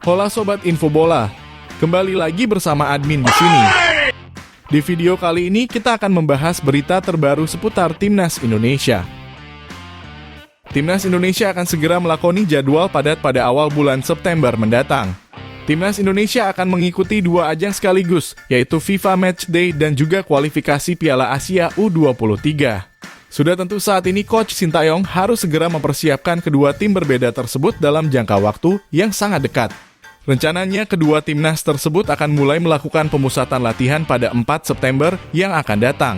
Hola Sobat Info Bola, kembali lagi bersama admin di sini. Di video kali ini kita akan membahas berita terbaru seputar Timnas Indonesia. Timnas Indonesia akan segera melakoni jadwal padat pada awal bulan September mendatang. Timnas Indonesia akan mengikuti dua ajang sekaligus, yaitu FIFA Matchday dan juga kualifikasi Piala Asia U23. Sudah tentu saat ini Coach Sintayong harus segera mempersiapkan kedua tim berbeda tersebut dalam jangka waktu yang sangat dekat. Rencananya kedua timnas tersebut akan mulai melakukan pemusatan latihan pada 4 September yang akan datang.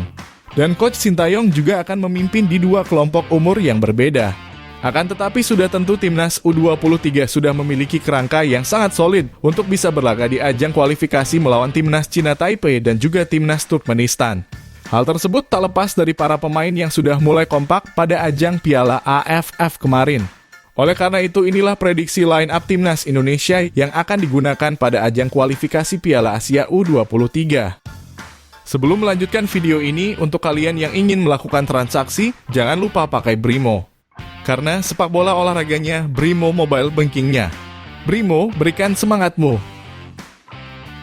Dan Coach Sintayong juga akan memimpin di dua kelompok umur yang berbeda. Akan tetapi sudah tentu timnas U23 sudah memiliki kerangka yang sangat solid untuk bisa berlaga di ajang kualifikasi melawan timnas Cina Taipei dan juga timnas Turkmenistan. Hal tersebut tak lepas dari para pemain yang sudah mulai kompak pada ajang Piala AFF kemarin. Oleh karena itu, inilah prediksi line-up Timnas Indonesia yang akan digunakan pada ajang kualifikasi Piala Asia U23. Sebelum melanjutkan video ini, untuk kalian yang ingin melakukan transaksi, jangan lupa pakai Brimo. Karena sepak bola olahraganya, Brimo Mobile Banking-nya. Brimo, berikan semangatmu.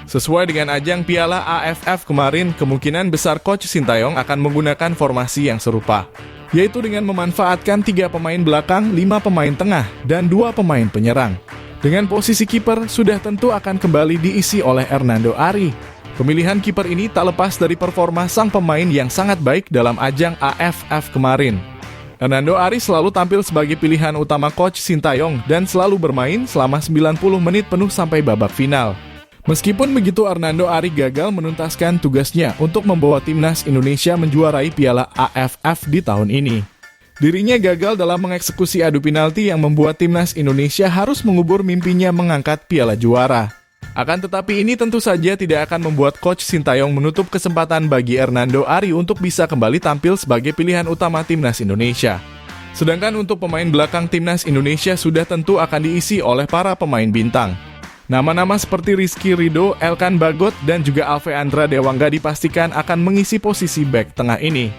Sesuai dengan ajang Piala AFF kemarin, kemungkinan besar Coach Sintayong akan menggunakan formasi yang serupa, yaitu dengan memanfaatkan 3 pemain belakang, 5 pemain tengah, dan 2 pemain penyerang. Dengan posisi kiper, sudah tentu akan kembali diisi oleh Hernando Ari. Pemilihan kiper ini tak lepas dari performa sang pemain yang sangat baik dalam ajang AFF kemarin. Hernando Ari selalu tampil sebagai pilihan utama Coach Sintayong dan selalu bermain selama 90 menit penuh sampai babak final. Meskipun begitu, Hernando Ari gagal menuntaskan tugasnya untuk membawa Timnas Indonesia menjuarai Piala AFF di tahun ini. Dirinya gagal dalam mengeksekusi adu penalti yang membuat Timnas Indonesia harus mengubur mimpinya mengangkat Piala Juara. Akan tetapi ini tentu saja tidak akan membuat Coach Sintayong menutup kesempatan bagi Hernando Ari untuk bisa kembali tampil sebagai pilihan utama Timnas Indonesia. Sedangkan untuk pemain belakang Timnas Indonesia sudah tentu akan diisi oleh para pemain bintang. Nama-nama seperti Rizky Ridho, Elkan Bagot, dan juga Alvendra Dewangga dipastikan akan mengisi posisi bek tengah ini.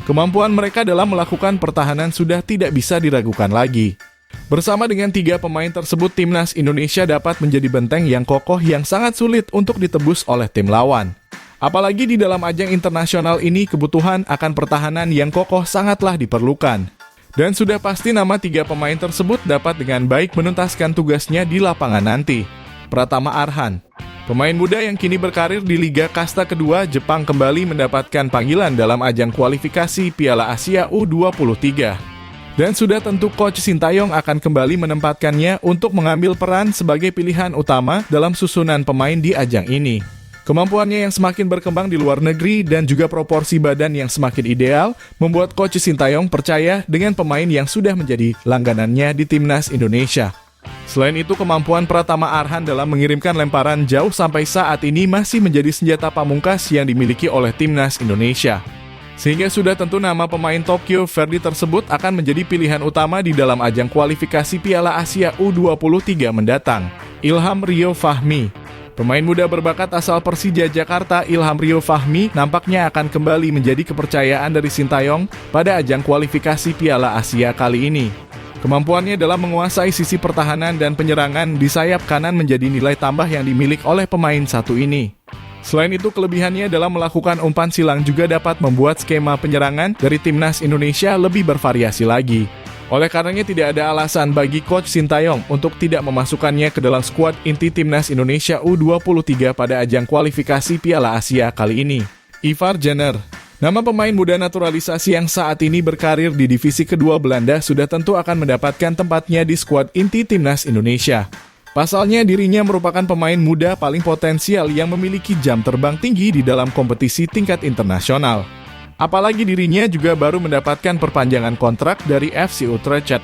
Kemampuan mereka dalam melakukan pertahanan sudah tidak bisa diragukan lagi. Bersama dengan 3 pemain tersebut, Timnas Indonesia dapat menjadi benteng yang kokoh yang sangat sulit untuk ditebus oleh tim lawan. Apalagi di dalam ajang internasional ini, kebutuhan akan pertahanan yang kokoh sangatlah diperlukan. Dan sudah pasti nama 3 pemain tersebut dapat dengan baik menuntaskan tugasnya di lapangan nanti. Pratama Arhan, pemain muda yang kini berkarir di Liga Kasta Kedua Jepang, kembali mendapatkan panggilan dalam ajang kualifikasi Piala Asia U23. Dan sudah tentu Coach Sintayong akan kembali menempatkannya untuk mengambil peran sebagai pilihan utama dalam susunan pemain di ajang ini. Kemampuannya yang semakin berkembang di luar negeri dan juga proporsi badan yang semakin ideal membuat Coach Sintayong percaya dengan pemain yang sudah menjadi langganannya di Timnas Indonesia. Selain itu, kemampuan Pratama Arhan dalam mengirimkan lemparan jauh sampai saat ini masih menjadi senjata pamungkas yang dimiliki oleh Timnas Indonesia. Sehingga sudah tentu nama pemain Tokyo Verdy tersebut akan menjadi pilihan utama di dalam ajang kualifikasi Piala Asia U23 mendatang. Ilham Rio Fahmi, pemain muda berbakat asal Persija Jakarta, Ilham Rio Fahmi nampaknya akan kembali menjadi kepercayaan dari Sintayong pada ajang kualifikasi Piala Asia kali ini. Kemampuannya dalam menguasai sisi pertahanan dan penyerangan di sayap kanan menjadi nilai tambah yang dimiliki oleh pemain satu ini. Selain itu, kelebihannya dalam melakukan umpan silang juga dapat membuat skema penyerangan dari Timnas Indonesia lebih bervariasi lagi. Oleh karenanya tidak ada alasan bagi Coach Sintayong untuk tidak memasukkannya ke dalam skuad inti Timnas Indonesia U23 pada ajang kualifikasi Piala Asia kali ini. Ivar Jenner, nama pemain muda naturalisasi yang saat ini berkarir di divisi kedua Belanda sudah tentu akan mendapatkan tempatnya di skuad inti Timnas Indonesia. Pasalnya, dirinya merupakan pemain muda paling potensial yang memiliki jam terbang tinggi di dalam kompetisi tingkat internasional. Apalagi dirinya juga baru mendapatkan perpanjangan kontrak dari FC Utrecht.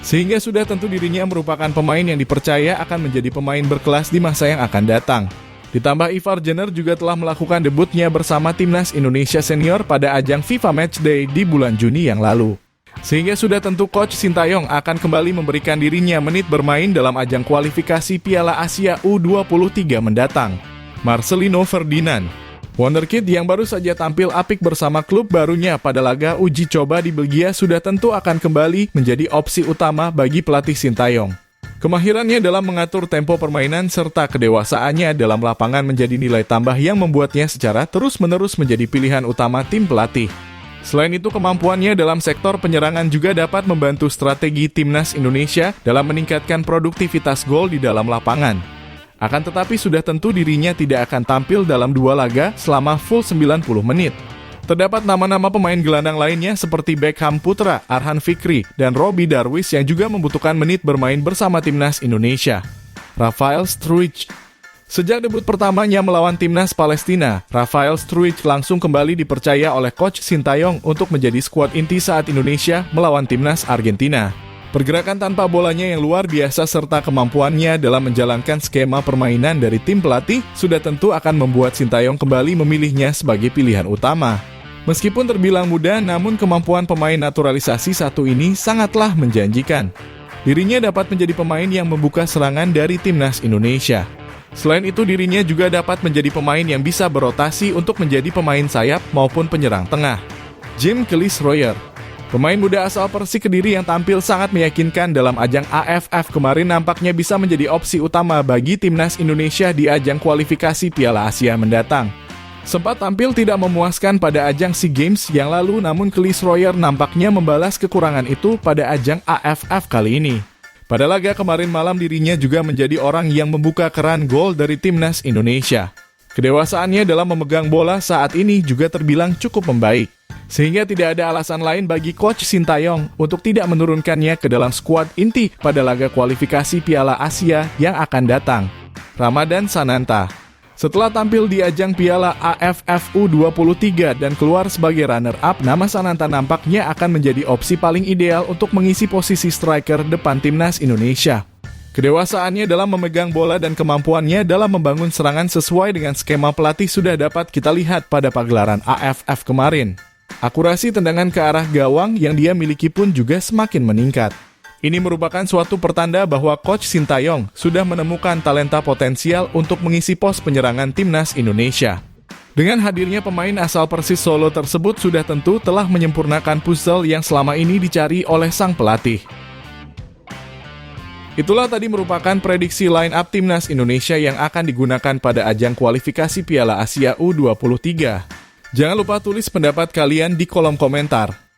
Sehingga sudah tentu dirinya merupakan pemain yang dipercaya akan menjadi pemain berkelas di masa yang akan datang. Ditambah Ivar Jenner juga telah melakukan debutnya bersama Timnas Indonesia Senior pada ajang FIFA Matchday di bulan Juni yang lalu. Sehingga sudah tentu Coach Sintayong akan kembali memberikan dirinya menit bermain dalam ajang kualifikasi Piala Asia U23 mendatang. Marcelino Ferdinand, wonderkid yang baru saja tampil apik bersama klub barunya pada laga uji coba di Belgia, sudah tentu akan kembali menjadi opsi utama bagi pelatih Sintayong. Kemahirannya dalam mengatur tempo permainan serta kedewasaannya dalam lapangan menjadi nilai tambah yang membuatnya secara terus-menerus menjadi pilihan utama tim pelatih. Selain itu, kemampuannya dalam sektor penyerangan juga dapat membantu strategi timnas Indonesia dalam meningkatkan produktivitas gol di dalam lapangan. Akan tetapi sudah tentu dirinya tidak akan tampil dalam 2 laga selama full 90 menit. Terdapat nama-nama pemain gelandang lainnya seperti Beckham Putra, Arhan Fikri, dan Robby Darwish yang juga membutuhkan menit bermain bersama timnas Indonesia. Rafael Struijk. Sejak debut pertamanya melawan timnas Palestina, Rafael Struijk langsung kembali dipercaya oleh Coach Sintayong untuk menjadi skuad inti saat Indonesia melawan timnas Argentina. Pergerakan tanpa bolanya yang luar biasa serta kemampuannya dalam menjalankan skema permainan dari tim pelatih sudah tentu akan membuat Sintayong kembali memilihnya sebagai pilihan utama. Meskipun terbilang muda, namun kemampuan pemain naturalisasi satu ini sangatlah menjanjikan. Dirinya dapat menjadi pemain yang membuka serangan dari timnas Indonesia. Selain itu, dirinya juga dapat menjadi pemain yang bisa berotasi untuk menjadi pemain sayap maupun penyerang tengah. Jim Kelly Schroyer. Pemain muda asal Persik Kediri yang tampil sangat meyakinkan dalam ajang AFF kemarin nampaknya bisa menjadi opsi utama bagi timnas Indonesia di ajang kualifikasi Piala Asia mendatang. Sempat tampil tidak memuaskan pada ajang SEA Games yang lalu, namun Kelly Schroyer nampaknya membalas kekurangan itu pada ajang AFF kali ini. Pada laga kemarin malam dirinya juga menjadi orang yang membuka keran gol dari timnas Indonesia. Kedewasaannya dalam memegang bola saat ini juga terbilang cukup membaik. Sehingga tidak ada alasan lain bagi Coach Sintayong untuk tidak menurunkannya ke dalam skuad inti pada laga kualifikasi Piala Asia yang akan datang. Ramadan Sananta. Setelah tampil di ajang Piala AFF U23 dan keluar sebagai runner-up, nama Sananta nampaknya akan menjadi opsi paling ideal untuk mengisi posisi striker depan timnas Indonesia. Kedewasaannya dalam memegang bola dan kemampuannya dalam membangun serangan sesuai dengan skema pelatih sudah dapat kita lihat pada pagelaran AFF kemarin. Akurasi tendangan ke arah gawang yang dia miliki pun juga semakin meningkat. Ini merupakan suatu pertanda bahwa Coach Sintayong sudah menemukan talenta potensial untuk mengisi pos penyerangan timnas Indonesia. Dengan hadirnya pemain asal Persis Solo tersebut sudah tentu telah menyempurnakan puzzle yang selama ini dicari oleh sang pelatih. Itulah tadi merupakan prediksi line up timnas Indonesia yang akan digunakan pada ajang kualifikasi Piala Asia U23. Jangan lupa tulis pendapat kalian di kolom komentar.